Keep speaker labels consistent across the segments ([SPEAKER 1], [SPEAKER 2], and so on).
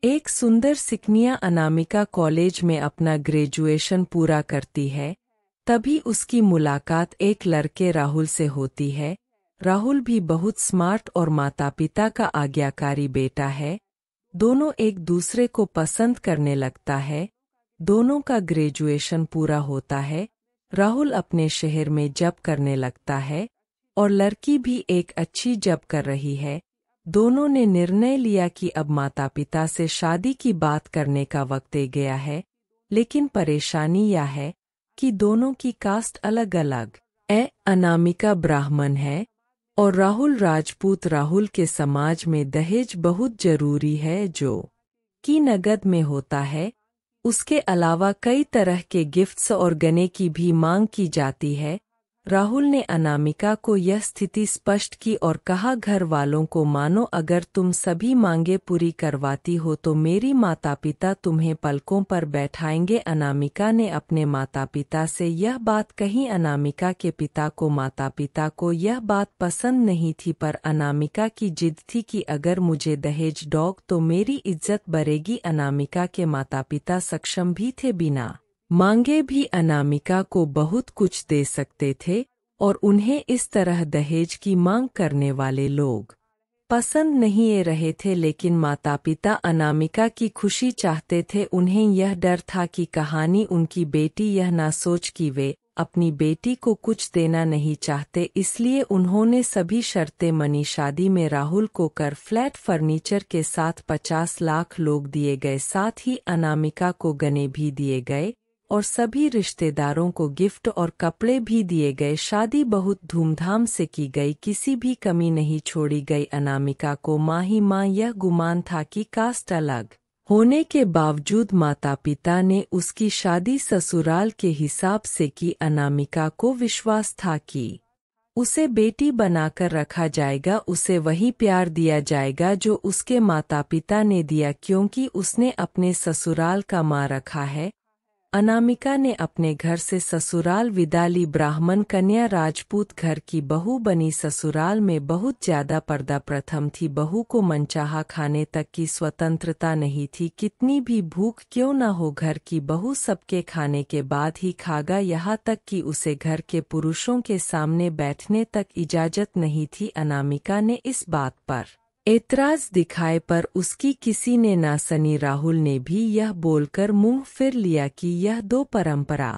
[SPEAKER 1] एक सुंदर सिकनिया अनामिका कॉलेज में अपना ग्रेजुएशन पूरा करती है। तभी उसकी मुलाकात एक लड़के राहुल से होती है। राहुल भी बहुत स्मार्ट और माता पिता का आज्ञाकारी बेटा है। दोनों एक दूसरे को पसंद करने लगता है। दोनों का ग्रेजुएशन पूरा होता है। राहुल अपने शहर में जॉब करने लगता है और लड़की भी एक अच्छी जॉब कर रही है। दोनों ने निर्णय लिया कि अब माता पिता से शादी की बात करने का वक्त आ गया है। लेकिन परेशानी यह है कि दोनों की कास्ट अलग अलग है। अनामिका ब्राह्मण है और राहुल राजपूत। राहुल के समाज में दहेज बहुत जरूरी है, जो कि नगद में होता है। उसके अलावा कई तरह के गिफ्ट्स और गहने की भी मांग की जाती है। राहुल ने अनामिका को यह स्थिति स्पष्ट की और कहा, घर वालों को मानो, अगर तुम सभी मांगे पूरी करवाती हो तो मेरी माता पिता तुम्हें पलकों पर बैठाएंगे। अनामिका ने अपने माता पिता से यह बात कही। अनामिका के पिता को माता पिता को यह बात पसंद नहीं थी, पर अनामिका की जिद थी कि अगर मुझे दहेज दोगे तो मेरी इज्जत बढ़ेगी। अनामिका के माता पिता सक्षम भी थे, बिना मांगे भी अनामिका को बहुत कुछ दे सकते थे और उन्हें इस तरह दहेज की मांग करने वाले लोग पसंद नहीं रहे थे। लेकिन माता पिता अनामिका की खुशी चाहते थे। उन्हें यह डर था कि कहानी उनकी बेटी यह ना सोच कि वे अपनी बेटी को कुछ देना नहीं चाहते, इसलिए उन्होंने सभी शर्तें मनी। शादी में राहुल को कर फ्लैट फर्नीचर के साथ 50 लाख लोग दिए गए। साथ ही अनामिका को गहने भी दिए गए और सभी रिश्तेदारों को गिफ्ट और कपड़े भी दिए गए। शादी बहुत धूमधाम से की गई, किसी भी कमी नहीं छोड़ी गई। अनामिका को माँ ही माँ यह गुमान था कि कास्ट अलग होने के बावजूद माता पिता ने उसकी शादी ससुराल के हिसाब से की। अनामिका को विश्वास था कि उसे बेटी बनाकर रखा जाएगा, उसे वही प्यार दिया जाएगा जो उसके माता पिता ने दिया, क्योंकि उसने अपने ससुराल का मां रखा है। अनामिका ने अपने घर से ससुराल विदा ली। ब्राह्मण कन्या राजपूत घर की बहू बनी। ससुराल में बहुत ज्यादा पर्दा प्रथम थी। बहू को मनचाहा खाने तक की स्वतंत्रता नहीं थी। कितनी भी भूख क्यों न हो, घर की बहू सबके खाने के बाद ही खागा। यहाँ तक कि उसे घर के पुरुषों के सामने बैठने तक इजाजत नहीं थी। अनामिका ने इस बात पर ऐतराज दिखाए पर उसकी किसी ने ना सुनी। राहुल ने भी यह बोलकर मुंह फिर लिया कि यह दो परंपरा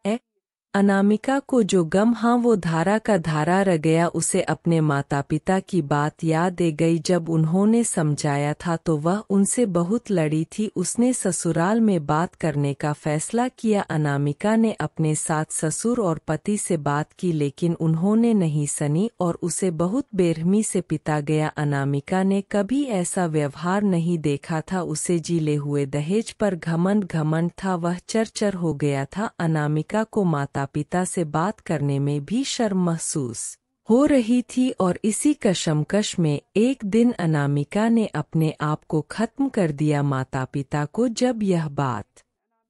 [SPEAKER 1] है। अनामिका को जो गम वो धारा का धारा रह गया। उसे अपने माता पिता की बात याद आ गई। जब उन्होंने समझाया था तो वह उनसे बहुत लड़ी थी। उसने ससुराल में बात करने का फैसला किया। अनामिका ने अपने साथ ससुर और पति से बात की, लेकिन उन्होंने नहीं सुनी और उसे बहुत बेरहमी से पिटा गया। अनामिका ने कभी ऐसा व्यवहार नहीं देखा था। उसे जिले हुए दहेज पर घमंड था। वह चरचर हो गया था। अनामिका को माता पिता से बात करने में भी शर्म महसूस हो रही थी और इसी कशमकश में एक दिन अनामिका ने अपने आप को खत्म कर दिया। माता पिता को जब यह बात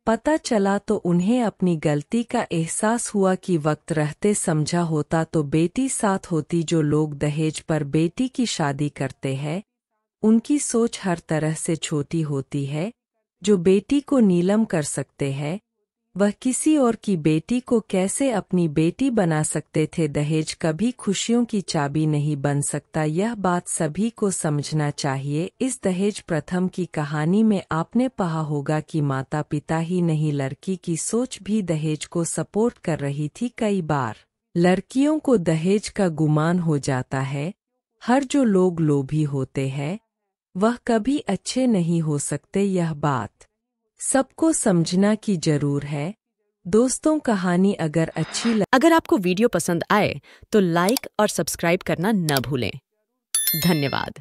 [SPEAKER 1] पता चला तो उन्हें अपनी गलती का एहसास हुआ कि वक्त रहते समझा होता तो बेटी साथ होती। जो लोग दहेज पर बेटी की शादी करते हैं उनकी सोच हर तरह से छोटी होती है। जो बेटी को नीलम कर सकते हैं वह किसी और की बेटी को कैसे अपनी बेटी बना सकते थे। दहेज कभी खुशियों की चाबी नहीं बन सकता, यह बात सभी को समझना चाहिए। इस दहेज प्रथम की कहानी में आपने पढ़ा होगा कि माता पिता ही नहीं, लड़की की सोच भी दहेज को सपोर्ट कर रही थी। कई बार लड़कियों को दहेज का गुमान हो जाता है। हर जो लोग लोभी होते हैं वह कभी अच्छे नहीं हो सकते, यह बात सबको समझना की जरूर है। दोस्तों, कहानी अगर
[SPEAKER 2] आपको वीडियो पसंद आए तो लाइक और सब्सक्राइब करना न भूलें। धन्यवाद।